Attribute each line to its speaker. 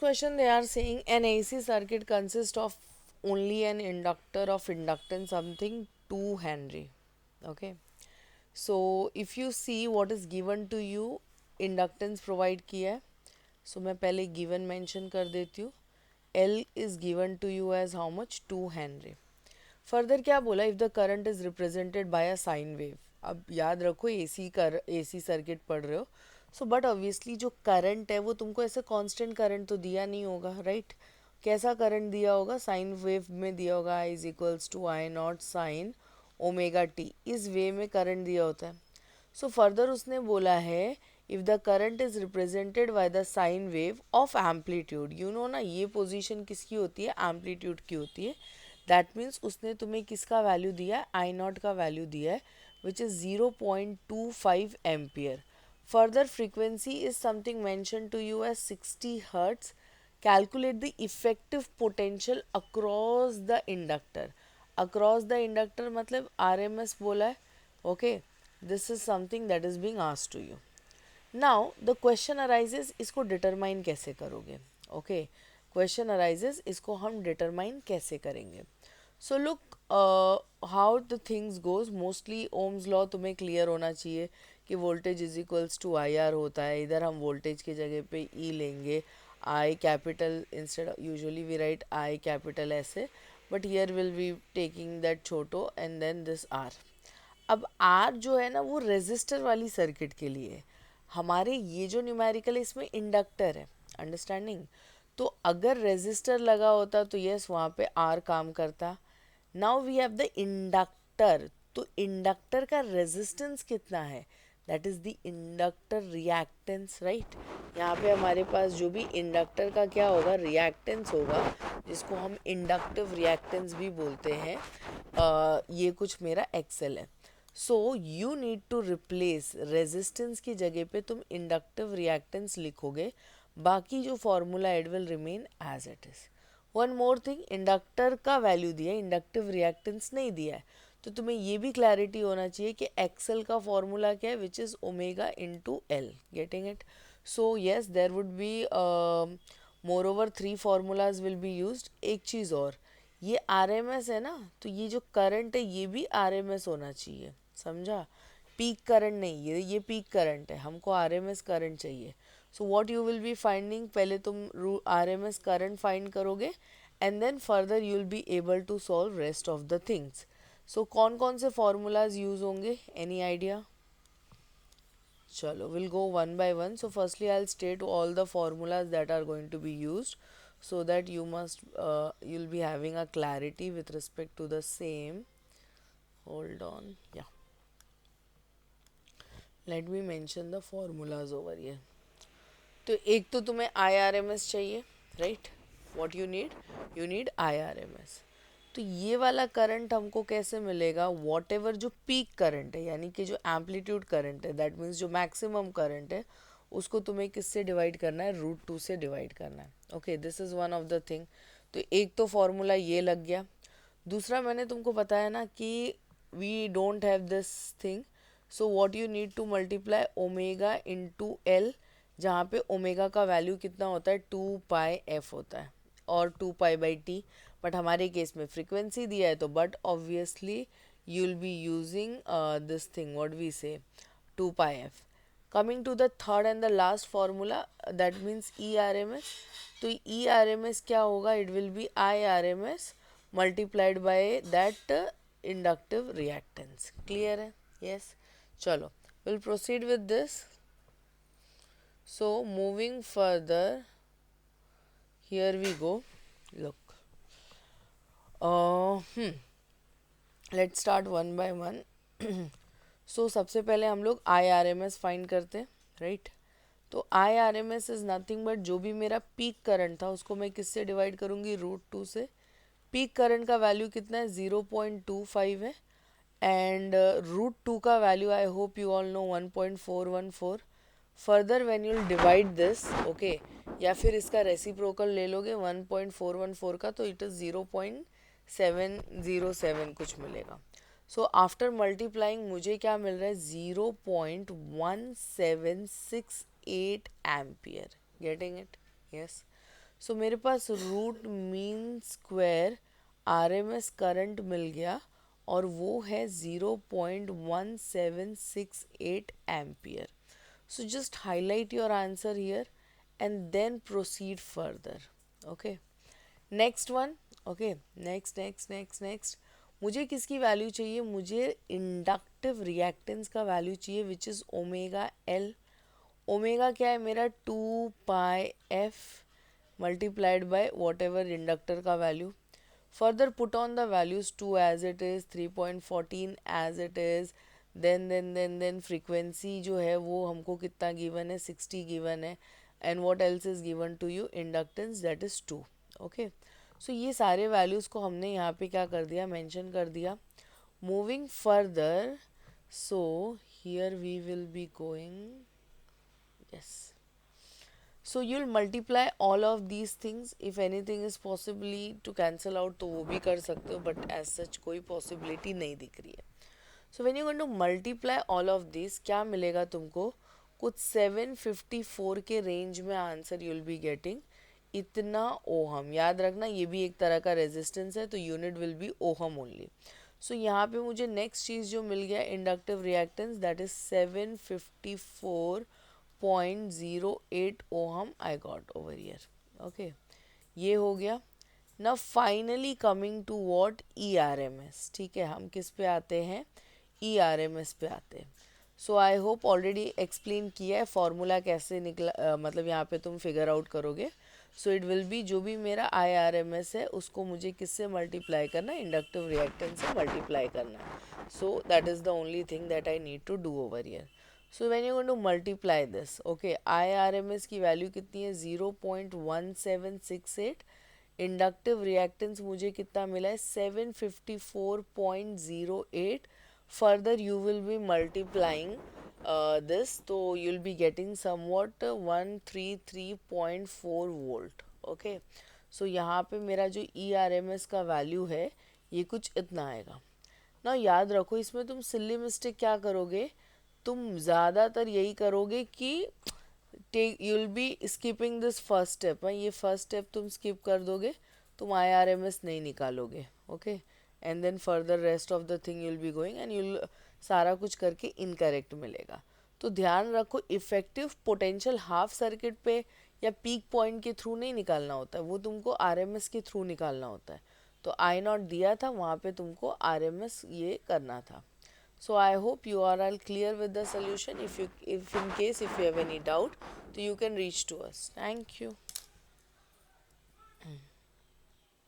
Speaker 1: Question they are saying an AC circuit consists of only an inductor of inductance something 2 Henry. Okay. So if you see what is given to you, inductance provide किया है. So मैं पहले given mention कर देती हूँ. L is given to you as how much? 2 Henry. Further क्या बोला, if the current is represented by a sine wave. अब याद रखो एसी सर्किट पढ़ रहे हो, सो बट ऑब्वियसली जो करंट है वो तुमको ऐसे कांस्टेंट करंट तो दिया नहीं होगा, राइट? कैसा करंट दिया होगा? साइन वेव में दिया होगा, I is equals to I naught sine omega t. इस वे में करंट दिया होता है. सो फर्दर उसने बोला है if the current is represented by the sine wave of amplitude. You know ना, ये पोजीशन किसकी होती है? एम्पलीट्यूड की होती है. दैट मीन्स उसने तुम्हें किसका वैल्यू दिया है? आई नॉट का वैल्यू दिया है, which is 0.25 ampere. Further frequency is something mention to you as 60 hertz. Calculate the effective potential across the inductor. Across the inductor मतलब आर एम एस बोला है. Okay, this is something that is being asked to you. Now the question arises, इसको determine कैसे करोगे? Okay, question arises, इसको हम determine कैसे करेंगे? So look how the things goes. Mostly Ohm's law तुम्हें क्लियर होना चाहिए कि voltage is equals to I R होता है. इधर हम वोल्टेज की जगह पे ई लेंगे, I capital instead, usually we write I capital ऐसे, but here will be taking that छोटो एंड देन दिस आर. अब आर जो है ना वो रेजिस्टर वाली सर्किट के लिए है. हमारे ये जो न्यूमेरिकल है इसमें इंडक्टर है, अंडरस्टैंडिंग. तो अगर रेजिस्टर लगा होता तो यस वहाँ पे आर काम करता. Now we have the inductor. तो इंडक्टर का रेजिस्टेंस कितना है? That is the inductor reactance, right? यहाँ पे हमारे पास जो भी इंडक्टर का क्या होगा? रिएक्टेंस होगा, जिसको हम इंडक्टिव रिएक्टेंस भी बोलते हैं. ये कुछ मेरा एक्सेल है. So you need to replace resistance की जगह पे तुम इंडक्टिव रिएक्टेंस लिखोगे. बाकी जो formula it will remain as it is. One more thing, inductor का वैल्यू दिया है, इंडक्टिव रिएक्टेंस नहीं दिया है. तो तुम्हें ये भी क्लैरिटी होना चाहिए कि एक्सेल का फॉर्मूला क्या है, which is omega into L. Getting it? So yes, there would be more over 3 formulas will be use. एक चीज़ और, ये आर एम एस है ना, तो ये जो करंट है ये भी आर एम एस होना चाहिए, समझा? पीक करंट नहीं, ये पीक करंट है, हमको आर एम एस करंट चाहिए. So what you will be finding, पहले तुम R M S current find करोगे and then further you will be able to solve rest of the things. So कौन कौन से formulas use होंगे? Any idea? चलो, will go one by one. So firstly I will state all the formulas that are going to be used, so that you'll be having a clarity with respect to the same. Hold on, yeah, let me mention the formulas over here. तो एक तो तुम्हें I R M S चाहिए, right? What you need I R M S. तो ये वाला current हमको कैसे मिलेगा? वॉट एवर जो पीक करंट है, यानी कि जो एम्पलीट्यूड करंट है, दैट मीन्स जो मैक्सिमम करंट है, उसको तुम्हें किससे डिवाइड करना है? रूट 2 से डिवाइड करना है. Okay, this is one of the thing. तो एक तो फॉर्मूला ये लग गया. दूसरा मैंने तुमको बताया ना कि we don't have this thing. So what you need to multiply omega into L, जहाँ पे ओमेगा का वैल्यू कितना होता है? 2 पाई एफ होता है और 2 पाई/टी. बट हमारे केस में फ्रीक्वेंसी दिया है, तो but obviously you will be using this thing, what we say, 2 pi F. Coming to the third and the last formula, that means E R M S. तो E R M S क्या होगा? It will be I R M S multiplied by that inductive reactance. Clear है? Yes. चलो, will proceed with this. So moving further, here we go. Look, let's start one by one. So सबसे पहले हम लोग I R M S find करते हैं, right? तो I R M S is nothing but जो भी मेरा पीक करंट था उसको मैं किससे डिवाइड करूँगी? रूट 2 से. पीक करंट का वैल्यू कितना है? 0.25 है. एंड रूट 2 का value I hope you all know 1.414. Further when you divide this, okay, या फिर इसका रेसिप्रोकल ले लोगे 1.414 का, तो इट इज़ 0.707 कुछ मिलेगा. सो आफ्टर मल्टीप्लाइंग मुझे क्या मिल रहा है? 0.1768 ampere. Getting it? Yes. So मेरे पास root mean square RMS current मिल गया और वो है 0.1768 ampere. So just highlight your answer here and then proceed further. Okay. Next one. Okay. Next. मुझे किसकी वैल्यू चाहिए? मुझे इंडक्टिव रिएक्टेंस का वैल्यू चाहिए which is omega L. Omega क्या है मेरा? 2 π f multiplied by whatever inductor का value. Further put on the values 2 as it is, 3.14 as it is, then frequency जो है वो हमको कितना गिवन है? 60 गिवन है. And what else is given to you? Inductance, that is 2. Okay. So ये सारे values को हमने यहाँ पे क्या कर दिया? Mention कर दिया. Moving further, so here we will be going, yes. So you'll multiply all of these things. If anything is possibly to cancel out तो वो भी कर सकते हो, but as such कोई possibility नहीं दिख रही है. So when you're going to multiply all of these, क्या मिलेगा तुमको? कुछ 754 के रेंज में आंसर you'll be getting. इतना ओहम. याद रखना ये भी एक तरह का रेजिस्टेंस है, तो unit will be ohm only. So यहाँ पे मुझे नेक्स्ट चीज़ जो मिल गया inductive reactance, that is 754.08 ohm I got over here. Okay, ये हो गया. ना finally coming to what? ERMS. ठीक है, हम किस पे आते हैं? ERMS पे आते हैं. सो आई होप ऑलरेडी एक्सप्लेन किया है फॉर्मूला कैसे निकला, मतलब यहाँ पे तुम फिगर आउट करोगे. सो इट विल बी जो भी मेरा IRMS है उसको मुझे किससे मल्टीप्लाई करना है? इंडक्टिव रिएक्टेंस से मल्टीप्लाई करना है. So that is the only thing that I need to do over here. So when you going to multiply this, okay, IRMS की वैल्यू कितनी है? 0.1768. इंडक्टिव रिएक्टेंस मुझे कितना मिला है? 754.08. Further you will be multiplying this, so you'll be getting somewhat 133.4 volt. Okay, so यहाँ पे मेरा जो ERMS का वैल्यू है ये कुछ इतना आएगा ना. याद रखो इसमें तुम सिली मिस्टेक क्या करोगे? तुम ज़्यादातर यही करोगे कि you'll be skipping this first step. ये फर्स्ट स्टेप तुम स्किप कर दोगे, तुम IRMS नहीं निकालोगे. Okay, and then further rest of the thing you'll be going and you'll सारा कुछ करके इनकरेक्ट मिलेगा. तो ध्यान रखो इफेक्टिव पोटेंशियल हाफ सर्किट पे या पीक पॉइंट के थ्रू नहीं निकालना होता है, वो तुमको RMS के थ्रू निकालना होता है. तो I0 दिया था, वहाँ पे तुमको RMS ये करना था. So I hope you are all clear with the solution. If in case if you have any doubt, so you can reach to us. Thank you.